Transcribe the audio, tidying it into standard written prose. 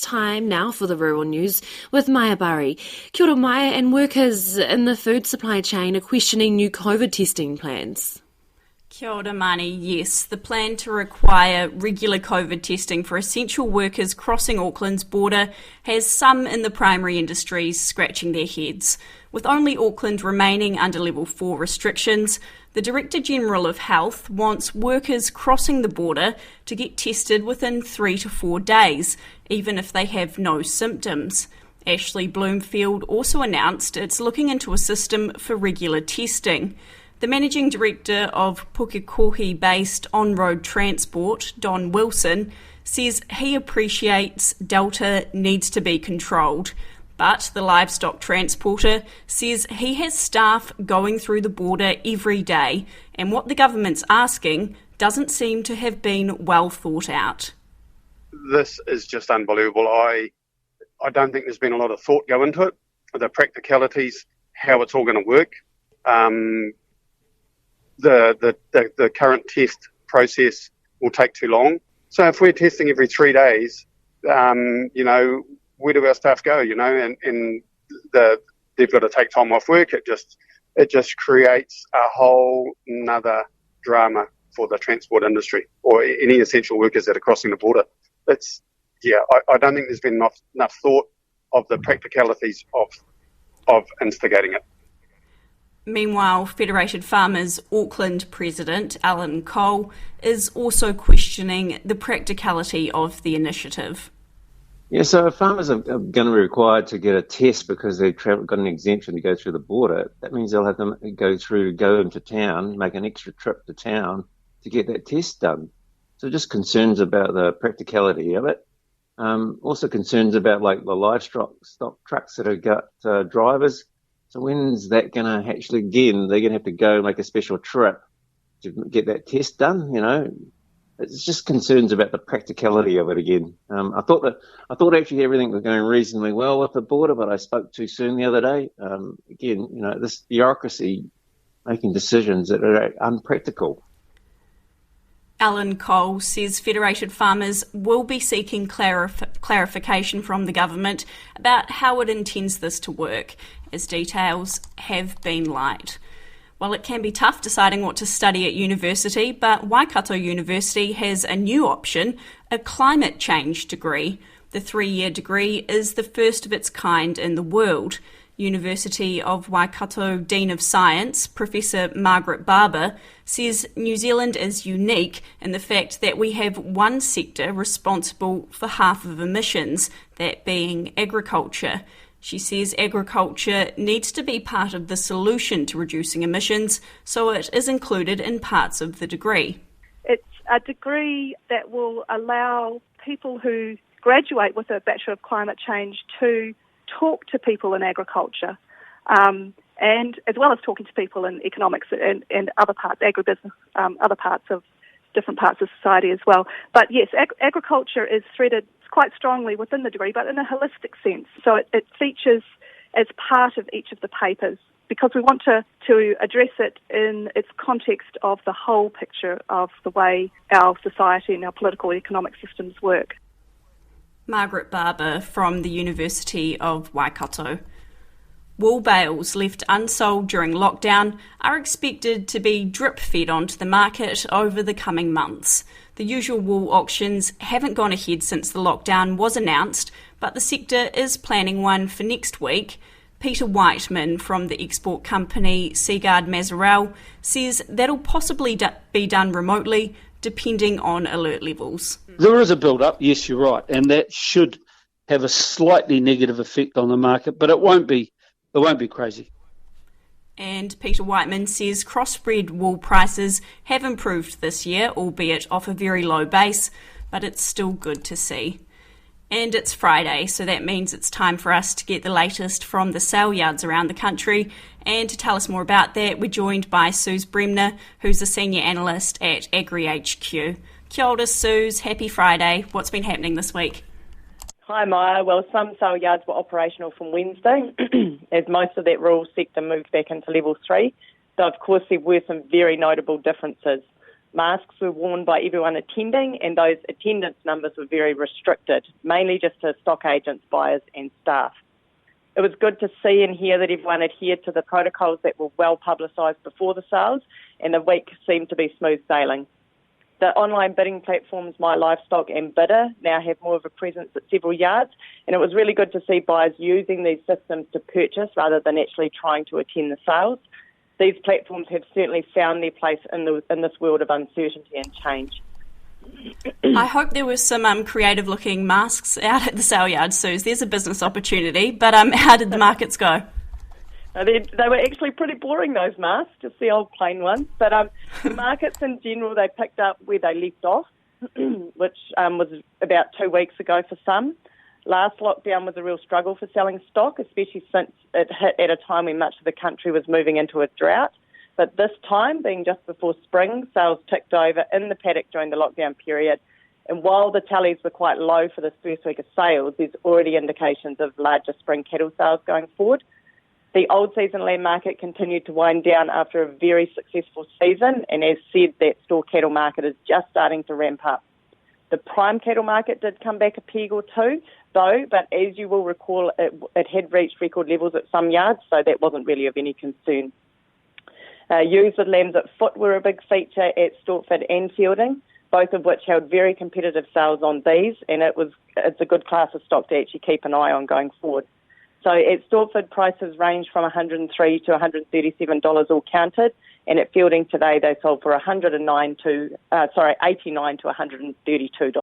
time now for the Rural News with Maya Bari. Kia ora, Maya, and workers in the food supply chain are questioning new COVID testing plans. Kia ora, Mani. Yes, the plan to require regular COVID testing for essential workers crossing Auckland's border has some in the primary industries scratching their heads. With only Auckland remaining under Level 4 restrictions, the Director-General of Health wants workers crossing the border to get tested within 3 to 4 days, even if they have no symptoms. Ashley Bloomfield also announced it's looking into a system for regular testing. The Managing Director of Pukekohe-based on-road transport, Don Wilson, says he appreciates Delta needs to be controlled. But the livestock transporter says he has staff going through the border every day, and what the government's asking doesn't seem to have been well thought out. This is just unbelievable. I don't think there's been a lot of thought go into it, the practicalities, how it's all going to work. The current test process will take too long. So if we're testing every 3 days, where do our staff go, and they've got to take time off work. It just creates a whole nother drama for the transport industry or any essential workers that are crossing the border. I don't think there's been enough thought of the practicalities of instigating it. Meanwhile, Federated Farmers Auckland President Alan Cole is also questioning the practicality of the initiative. Yeah, so if farmers are going to be required to get a test because they've got an exemption to go through the border, that means they'll have to go into town, make an extra trip to town to get that test done. So just concerns about the practicality of it. Also concerns about like the livestock trucks that have got drivers. So when's that going to actually, again, they're going to have to go make a special trip to get that test done, It's just concerns about the practicality of it again. I thought actually everything was going reasonably well with the border, but I spoke too soon the other day. This bureaucracy making decisions that are unpractical. Alan Cole says Federated Farmers will be seeking clarification from the government about how it intends this to work, as details have been light. Well, it can be tough deciding what to study at university, but Waikato University has a new option, a climate change degree. The 3-year degree is the first of its kind in the world. University of Waikato Dean of Science, Professor Margaret Barber, says New Zealand is unique in the fact that we have one sector responsible for half of emissions, that being agriculture. She says agriculture needs to be part of the solution to reducing emissions, so it is included in parts of the degree. It's a degree that will allow people who graduate with a Bachelor of Climate Change to talk to people in agriculture, and as well as talking to people in economics and other parts, agribusiness, other parts of different parts of society as well. But yes, agriculture is threaded quite strongly within the degree, but in a holistic sense. So it features as part of each of the papers because we want to address it in its context of the whole picture of the way our society and our political and economic systems work. Margaret Barber from the University of Waikato. Wool bales left unsold during lockdown are expected to be drip-fed onto the market over the coming months. The usual wool auctions haven't gone ahead since the lockdown was announced, but the sector is planning one for next week. Peter Whiteman from the export company Seagard Mazarel says that'll possibly be done remotely, depending on alert levels. There is a build-up, yes, you're right, and that should have a slightly negative effect on the market, but it won't be crazy. And Peter Whiteman says crossbred wool prices have improved this year, albeit off a very low base, but it's still good to see. And it's Friday, so that means it's time for us to get the latest from the sale yards around the country. And to tell us more about that, we're joined by Suze Bremner, who's a senior analyst at AgriHQ. Kia ora, Suze. Happy Friday. What's been happening this week? Hi, Maya. Well, some sale yards were operational from Wednesday, as most of that rural sector moved back into Level 3. So, of course, there were some very notable differences. Masks were worn by everyone attending, and those attendance numbers were very restricted, mainly just to stock agents, buyers and staff. It was good to see and hear that everyone adhered to the protocols that were well publicised before the sales, and the week seemed to be smooth sailing. The online bidding platforms My Livestock and Bidder now have more of a presence at several yards, and it was really good to see buyers using these systems to purchase rather than actually trying to attend the sales. These platforms have certainly found their place in this world of uncertainty and change. I hope there were some creative-looking masks out at the sale yard, Suze. There's a business opportunity, but how did the markets go? They were actually pretty boring, those masks, just the old plain ones. But the markets in general, they picked up where they left off, which was about 2 weeks ago for some. Last lockdown was a real struggle for selling stock, especially since it hit at a time when much of the country was moving into a drought. But this time, being just before spring, sales ticked over in the paddock during the lockdown period. And while the tallies were quite low for this first week of sales, there's already indications of larger spring cattle sales going forward. The old season lamb market continued to wind down after a very successful season, and as said, that store cattle market is just starting to ramp up. The prime cattle market did come back a peg or two, though, but as you will recall, it had reached record levels at some yards, so that wasn't really of any concern. Ewes with lambs at foot were a big feature at Stortford and Fielding, both of which held very competitive sales on these, and it's a good class of stock to actually keep an eye on going forward. So at Stortford, prices range from $103 to $137 all counted, and at Fielding today they sold for $89 to $132.